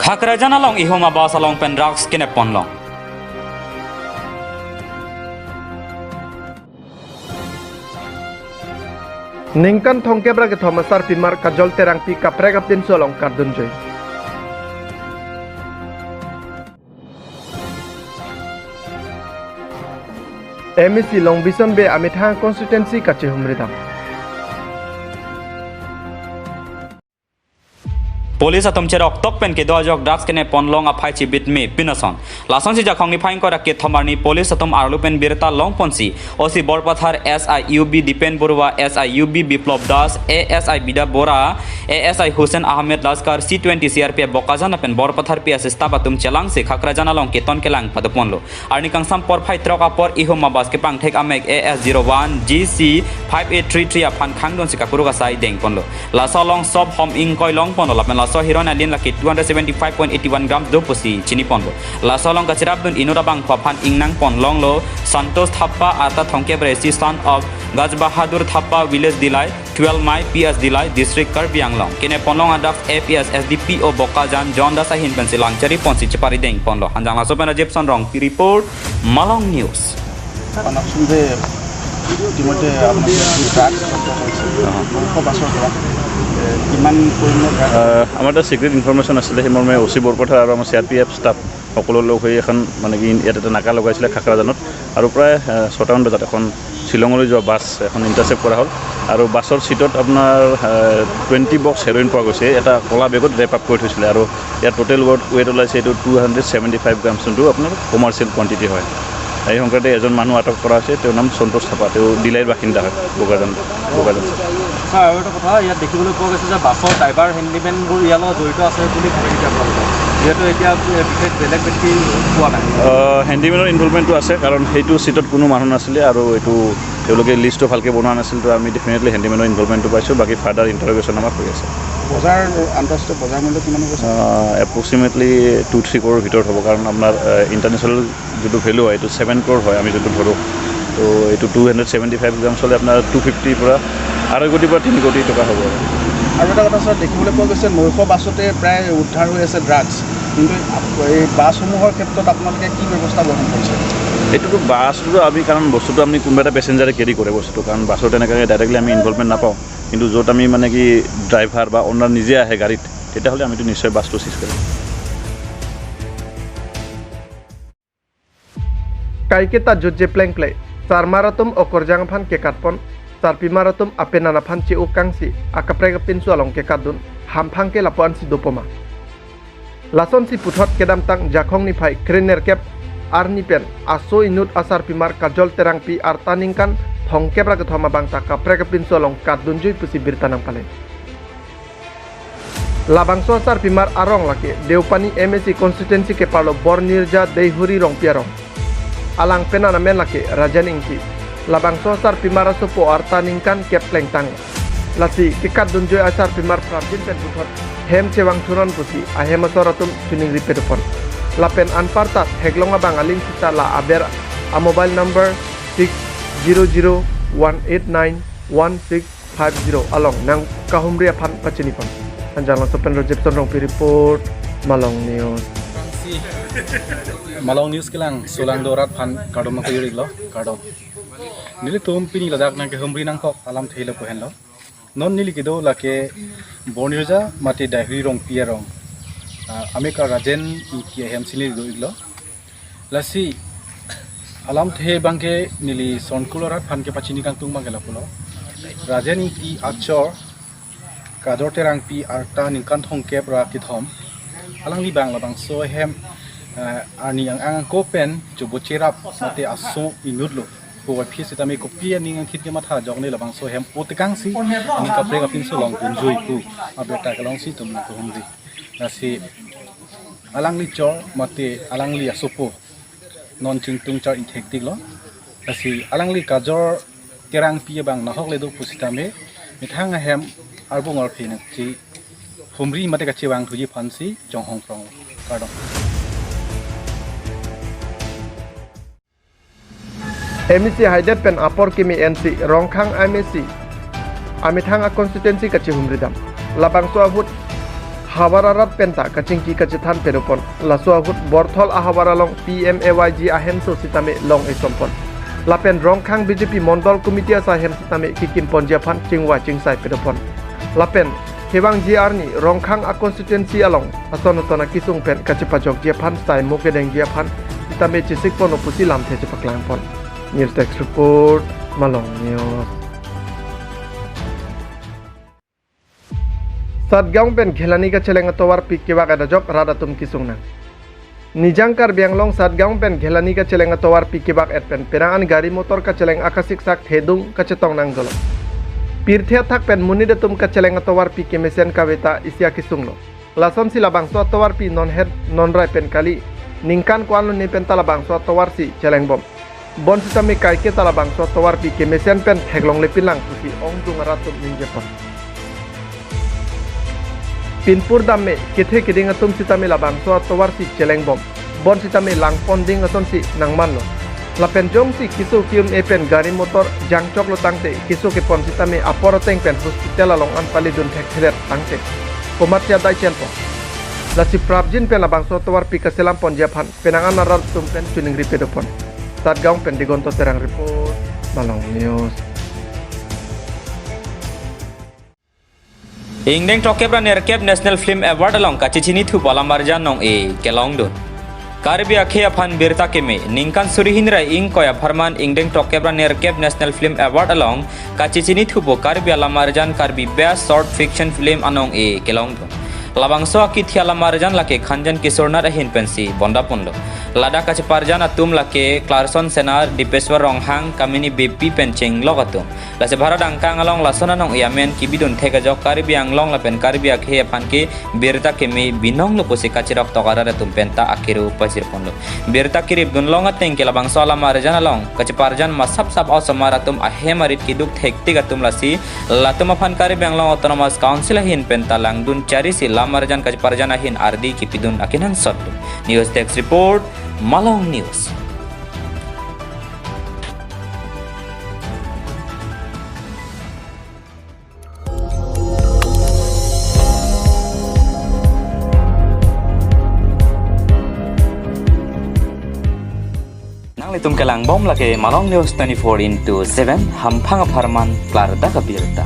Khakrajana long ihoma basa long pen drugs kine pon long. Ningkan thongke bra ke thomasar pimar kajol terang pi kaprega pin solong kardun joy. MEC long bison be amithang constituency kache humridam. Police atom cherok tok pen ke dojok drugs kene pon long a phai chi bit me pinason lason si jakhong ni phain kora ke thomar ni police atom arlu pen birta long ponsi osi borpathar SIUB dipen borwa SIUB biplop das ASI bida bora ASI Hussein Ahmed Laskar C20 CRP bokajana pen borpathar PS stabatum chelang se khakrajana long ke ton kelang padaponlo arni kangsam por phai troka por ihoma bas ke pang thek amek AS01 GC 5833 aphan khangdon se kakuruga sai deng ponlo lasalong sob hom ing koi long ponlo lapen so hiron alin laki 275.81 gram dopusi chini ponlo la solong ka chirabdun inura bang phaphan ingnang pon long lo santos thappa ata thongke bresi son of gaj bahadur thappa village dilai 12 mai PS dilai district karbiang long kene ponlong adak APS SDPO bokajan john dasa hin pensilang chari ponsi chepari deng ponlo hanjang la sopena jepson rong report Malong News anak sunde dimode আমার এটা secret information আছিলে সেই মৰ্মে OC Borpathar আৰু আমাৰ CRPF staff সকলো লগ হৈ এখন মানে কি ইয়াত এটা নাকা লগাইছিলে খাকৰাজানত আৰু প্ৰায় 6টামান বজাত এখন শ্বিলঙলৈ যোৱা বাছ এখন ইণ্টাৰচেপ্ট কৰা হ'ল আৰু বাছৰ সিটত আপোনাৰ 20 বক্স হেৰইন পোৱা গৈছে এটা কলা বেগত ৰেপ আপ কৰি থৈছিলে আৰু ইয়াৰ টোটেল ৱেট ওলাইছে এইটো 275 গ্ৰাম যোনটো আপোনাৰ কমাৰ্চিয়েল কোৱান্টিটি হয় এই সংক্ৰান্তে এজন মানুহ আটক কৰা হৈছে তেওঁৰ নাম সন্তোষ থাপা তেওঁ ডিলাইৰ বাসিন্দা হয় বোকাজান আৰু এটা কথা ইয়াত দেখিবলৈ পোৱা গৈছে যে বাছৰ ড্ৰাইভাৰ হেণ্ডিমেনবোৰ ইয়াৰ লগত জড়িত আছে বুলি ভাবে নেকি আপোনালোকে যিহেতু এতিয়া বিশেষ বেলেগ ব্যক্তি পোৱা নাই হেণ্ডিমেনৰ ইনভলভমেণ্টটো আছে কাৰণ সেইটো চিটত কোনো মানুহ নাছিলে আৰু এইটো তেওঁলোকে লিষ্টটো ভালকৈ বনোৱা নাছিল তো আমি ডেফিনেটলি হেণ্ডিমেনৰ ইনভলভমেণ্টটো পাইছোঁ বাকী ফাৰ্ডাৰ ইণ্টাৰগেশ্যন আমাৰ হৈ আছে বজাৰ আন্তঃৰাষ্ট্ৰীয় বজাৰ মূল্য কিমান হৈছে এপ্ৰক্সিমেটলি 2-3 crore ভিতৰত হ'ব কাৰণ আপোনাৰ ইণ্টাৰনেশ্যনেল যিটো ভেলু হয় এইটো 7 crore হয় আমি যোনটো ধৰোঁ তো এইটো 275 গ্ৰাম চলে আপোনাৰ 250 পৰা 2.5 কোটিৰ পৰা 3 কোটি টকা হ'ব আৰু এটা কথা ছাৰ দেখিবলৈ পোৱা গৈছে 900 বাছতে প্ৰায় উদ্ধাৰ হৈ আছে ড্ৰাগছ কিন্তু এই বাছসমূহৰ ক্ষেত্ৰত আপোনালোকে কি ব্যৱস্থা গ্ৰহণ কৰিছে এইটোতো বাছটো আমি কাৰণ বস্তুটো আমি কোনোবা এটা পেচেঞ্জাৰে কেৰি কৰে বস্তুটো কাৰণ বাছৰ তেনেকৈ ডাইৰেক্টলি আমি ইনভলভমেণ্ট নাপাওঁ কিন্তু য'ত আমি মানে কি ড্ৰাইভাৰ বা অনাৰ নিজে আহে গাড়ীত তেতিয়াহ'লে আমিতো নিশ্চয় বাছটো চিজ কৰিম Kaikita jujje pleng play sarmaratum okorjang phan ke katpon sarpimaratum apenana phan che ukangsi akaprega pin sualong ke kadun hamphang ke lapuan si dopoma lason si puthot kedam tang jakhong ni phai krener kep arni pen aso inut asar pimar kajol terang pi artaningkan thongke pra thoma bangta kaprega pin sualong kadun jui pusi birtanang pale labangso asar pimar arong lake deupani MSC constituency ke palo bornirja deihuri rong piarong alang penana men laki rajaningki labang sosar pimara sopo artaningkan kepleng tang lasi kikat dunjoy asar pimar prabjin pen buthot hem cewang turon pusi ahem soratum tuning ripedupon lapen anpartat heglonga bangaling kita la aber a mobile number 6001891650 along nang kahumria pan pachinipon anjang sopen rojepton rong report Malong News Malong News kilang sulang dorat pan kadom ko yuri lo kadom nili tum pini ladak na ke humri nang kok alam thelo ko henlo non nili kido la ke bonirja mati dahri rong pierong ameka rajen ki hem sili do iglo lasi alam the bangke nili sonkulorat pan ke pachini kang tung mangela pulo rajen ki achor kador terang pi arta ningkan thong ke pra ki thom alang ni bang labang so hem ani ang kopen coba cerap mati aso inudlo buat pis kita me kopi ni ang kit ke mata jong ni labang so hem utekang si ni kapre kapin so long kunjui ku abeta kalong si tum na ko humri nasi alang li chor mati alang li asopo non chingtung char inthektik lo nasi alang li kajor terang pi bang na hok le do pusita me mithang hem arbong or phin chi humri mate ka chewang thuji phansi jong hong prong kadong MEC Haidet pen apor kimi NC rongkhang MEC amithang a constituency kachi humridam labang so avut Habararat penta kacingki kacithan pedopon lasuahut borthol ahabaralong PMAYG ahenso sitame long esompon lapen rongkhang BJP mondol komite asahen sitame kikin ponjaphan chingwa chingsai pedopon lapen hebang JR ni rongkhang a constituency along asonotona kisung pen kachipajok jephan sai mokedeng jephan sitame chisikpon opusi lamthe chepaklangpon News Desk Report Malong News Satgaung pen ghelani ka cheleng atowar pik ke baga dajok rada tum kisung na Nijangkar bianglong Satgaung pen ghelani ka cheleng atowar pik ke bag et pen perangan gari motor ka cheleng akasik sak thedung ka chetong nang jolo Pirthia thak pen munide tum ka cheleng atowar pik ke mesen ka beta isya kisung lo Lason sila bangso atowar pi non head non rai pen kali ningkan kwalun ne pen tala bangso atowar si cheleng bom Bon sitame kai ke tala bangso atowar pik ke mesen pen heglong lepilang pusi ong dung ratum ningjepon Pinpur damme kithe kiding atum sitame labang so atowar si celeng bom bon sitame langpon ding aton si nangman lo lapen jong si kisu kium epen gari motor jangchok lo tangte kisu ke pon sitame aporoteng pen hospital along an palidun thekthret tangte komatya dai chenpo la si prabjin pen labang so atowar pikaselam pon japhan penangan narar tum pen tuning ripedopon Satgaung pen digonto terang report Malong News Ingdeng Tokebra Nerkeb National Film Award along Kachichini Thu Balamarjan nong e Kelongdon. Karibia Khea Phan Birta Keme Ningkan Surihindra Ing Koya Farman Ingdeng Tokebra Nerkeb National Film Award along Kachichini Thu Bo Karibia Lamarjan Karbi Best Short Fiction Film anong e Kelongdon. Labangso Akithia Lamarjan lake Khanjan Kisorna Rahin Pensi Bondapundo. Lada Kachiparjan atum lake Clarkson Senar Dipeswar Ronghang Kamini BP Penching Logatum. Lase Bharat Angkang along Lasona nong Yamen Kibidun Tegajok Karibiang Long Lapen Karibia Khea Phanki Birta Kemi Binong Lupusi Kachirok Tokara Tum Penta Akiru Pasir Pondo. Birta Kirib Dun Longa Tengki Labangso Lamarjan along Kachiparjan Masap Sap Osomaratum Ahemarit Kiduk Hektigatum Lasi Latum Aphan Karibiang Long Autonomous Council Hin Penta Langdun Charisi Lamarjan Kachiparjan Ahin Ardi Kipidun Akinan Sotu. News Desk Report Malong News. Nang litum kelang bom lake Malong News 24/7 Hampang Farman Klarda Kabirta.